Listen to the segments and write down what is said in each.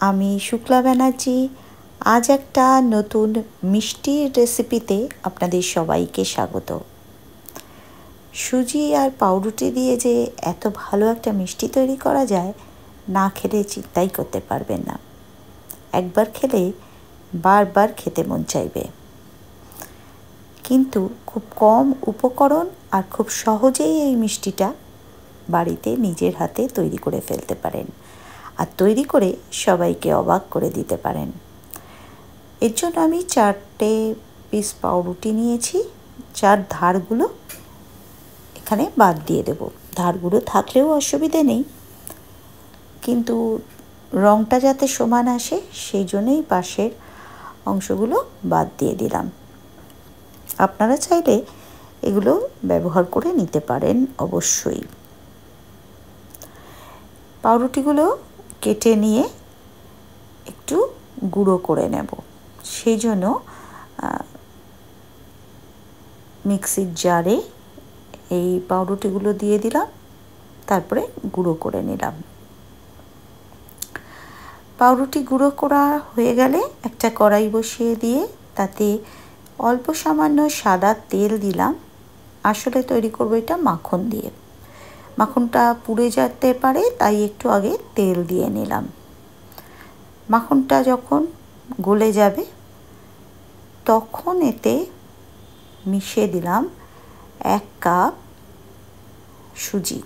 আমি শুক্লা ব্যানার্জি। আজ একটা নতুন মিষ্টির রেসিপিতে আপনাদের সবাইকে স্বাগত। সুজি আর পাউরুটি দিয়ে যে এত ভালো একটা মিষ্টি তৈরি করা যায়, না খেলে চিন্তাই করতে পারবেন না। একবার খেলে বারবার খেতে মন চাইবে। কিন্তু খুব কম উপকরণ আর খুব সহজেই এই মিষ্টিটা বাড়িতে নিজের হাতে তৈরি করে ফেলতে পারেন, আর তৈরি করে সবাইকে অবাক করে দিতে পারেন। এর জন্য আমি 4টে পিস পাউরুটি নিয়েছি। 4 ধারগুলো এখানে বাদ দিয়ে দেব। ধারগুলো থাকলেও অসুবিধে নেই, কিন্তু রঙটা যাতে সমান আসে সেই জন্যই পাশের অংশগুলো বাদ দিয়ে দিলাম। আপনারা চাইলে এগুলো ব্যবহার করে নিতে পারেন অবশ্যই। পাউরুটিগুলো কেটে নিয়ে একটু গুঁড়ো করে নেব। সেই জন্য মিক্সির জারে এই পাউরুটিগুলো দিয়ে দিলাম, তারপরে গুঁড়ো করে নিলাম। পাউরুটি গুঁড়ো করা হয়ে গেলে একটা কড়াই বসিয়ে দিয়ে তাতে অল্প সামান্য সাদা তেল দিলাম। আসলে তৈরি করবো এটা মাখন দিয়ে। মাখনটা পুড়ে যেতে পারে, তাই একটু আগে তেল দিয়ে নিলাম। মাখনটা যখন গলে যাবে তখন এতে মিশিয়ে দিলাম 1 কাপ সুজি।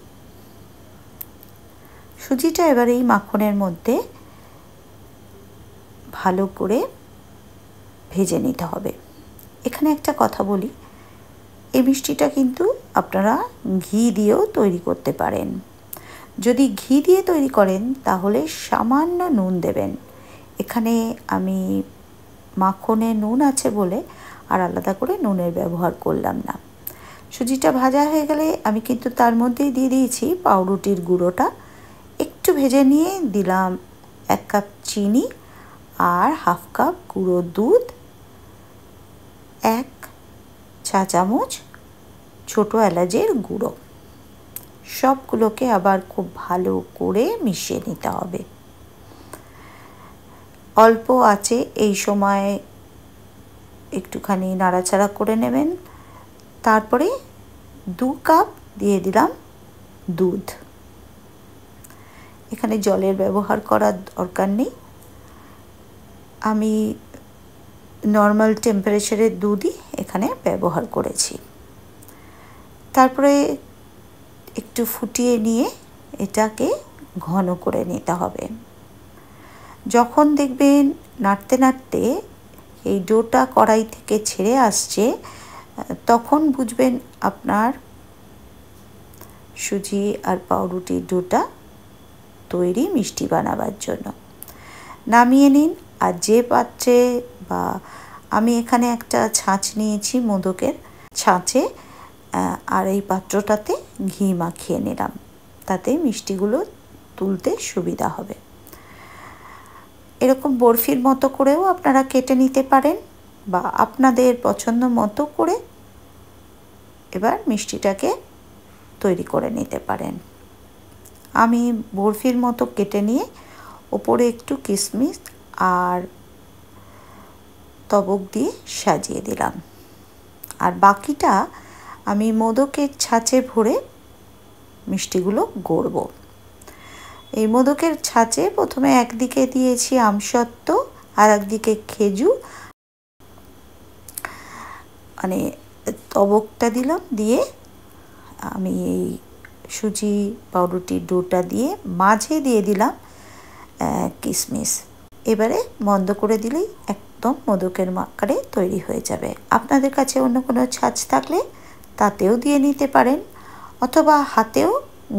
সুজিটা এবার এই মাখনের মধ্যে ভালো করে ভেজে নিতে হবে। এখানে একটা কথা বলি, এই মিষ্টিটা কিন্তু আপনারা ঘি দিয়েও তৈরি করতে পারেন। যদি ঘি দিয়ে তৈরি করেন তাহলে সামান্য নুন দেবেন। এখানে আমি মাখনে নুন আছে বলে আর আলাদা করে নুনের ব্যবহার করলাম না। সুজিটা ভাজা হয়ে গেলে আমি কিন্তু তার মধ্যেই দিয়ে দিয়েছি পাউরুটির গুঁড়োটা। একটু ভেজে নিয়ে দিলাম 1 কাপ চিনি আর 1/2 কাপ গুঁড়ো দুধ, 1 চা চামচ ছোটো এলাচের গুঁড়ো। সবগুলোকে আবার খুব ভালো করে মিশিয়ে নিতে হবে। অল্প আঁচে এই সময় একটুখানি নাড়াচাড়া করে নেবেন। তারপরে 2 কাপ দিয়ে দিলাম দুধ। এখানে জলের ব্যবহার করার দরকার নেই। আমি নর্মাল টেম্পারেচারের দুধই এখানে ব্যবহার করেছি। তারপরে একটু ফুটিয়ে নিয়ে এটাকে ঘন করে নিতে হবে। যখন দেখবেন নাড়তে নাড়তে এই ডোটা কড়াই থেকে ছেড়ে আসছে, তখন বুঝবেন আপনার সুজি আর পাউরুটির ডোটা তৈরি মিষ্টি বানাবার জন্য। নামিয়ে নিন। আর যে পাত্রে বা আমি এখানে একটা ছাঁচ নিয়েছি, মোদকের ছাঁচে, আর এই পাত্রটাতে ঘি মাখিয়ে নিলাম, তাতে মিষ্টিগুলো তুলতে সুবিধা হবে। এরকম বরফির মতো করেও আপনারা কেটে নিতে পারেন, বা আপনাদের পছন্দ মতো করে এবার মিষ্টিটাকে তৈরি করে নিতে পারেন। আমি বরফির মতো কেটে নিয়ে ওপরে একটু কিশমিশ আর তবক দিয়ে সাজিয়ে দিলাম। আর বাকিটা আমি মোদকের ছাঁচে ভরে মিষ্টিগুলো গড়ব। এই মোদকের ছাঁচে প্রথমে একদিকে দিয়েছি আমসত্ত্ব আর একদিকে খেজুর, মানে তবকটা দিলাম। দিয়ে আমি এই সুজি পাউরুটির ডোটা দিয়ে মাঝে দিয়ে দিলাম কিশমিশ। এবারে বন্ধ করে দিলেই একদম মোদকের আকারে তৈরি হয়ে যাবে। আপনাদের কাছে অন্য কোনো ছাঁচ থাকলে তাতেও দিয়ে নিতে পারেন, অথবা হাতেও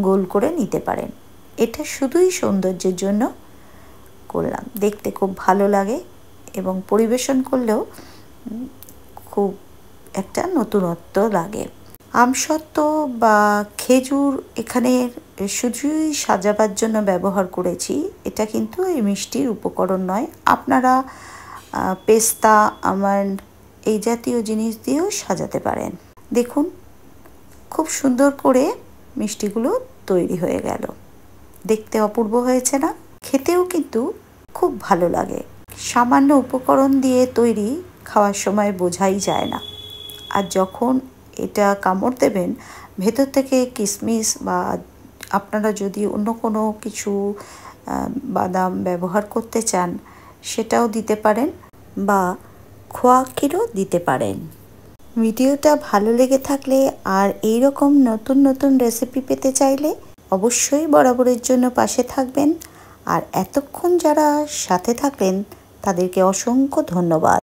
গোল করে নিতে পারেন। এটা শুধুই সৌন্দর্যের জন্য করলাম, দেখতে খুব ভালো লাগে এবং পরিবেশন করলেও খুব একটা নতুনত্ব লাগে। আমসত্ত্ব বা খেজুর এখানে শুধুই সাজাবার জন্য ব্যবহার করেছি। এটা কিন্তু এই মিষ্টির উপকরণ নয়। আপনারা পেস্তা, আমন্ড এই জাতীয় জিনিস দিয়েও সাজাতে পারেন। দেখুন খুব সুন্দর করে মিষ্টিগুলো তৈরি হয়ে গেল। দেখতে অপূর্ব হয়েছে না? খেতেও কিন্তু খুব খুব ভালো লাগে। সামান্য উপকরণ দিয়ে তৈরি, খাওয়ার সময় বোঝাই যায় না। আর যখন এটা কামড় দেবেন, ভেতর থেকে কিশমিশ বা আপনারা যদি অন্য কোনো কিছু বাদাম ব্যবহার করতে চান সেটাও দিতে পারেন, বা খোয়া ক্ষীরও দিতে পারেন। ভিডিওটা ভালো লেগে থাকলে আর এই রকম নতুন নতুন রেসিপি পেতে চাইলে অবশ্যই বরাবরের জন্য পাশে থাকবেন। আর এতক্ষণ যারা সাথে থাকলেন তাদেরকে অসংখ্য ধন্যবাদ।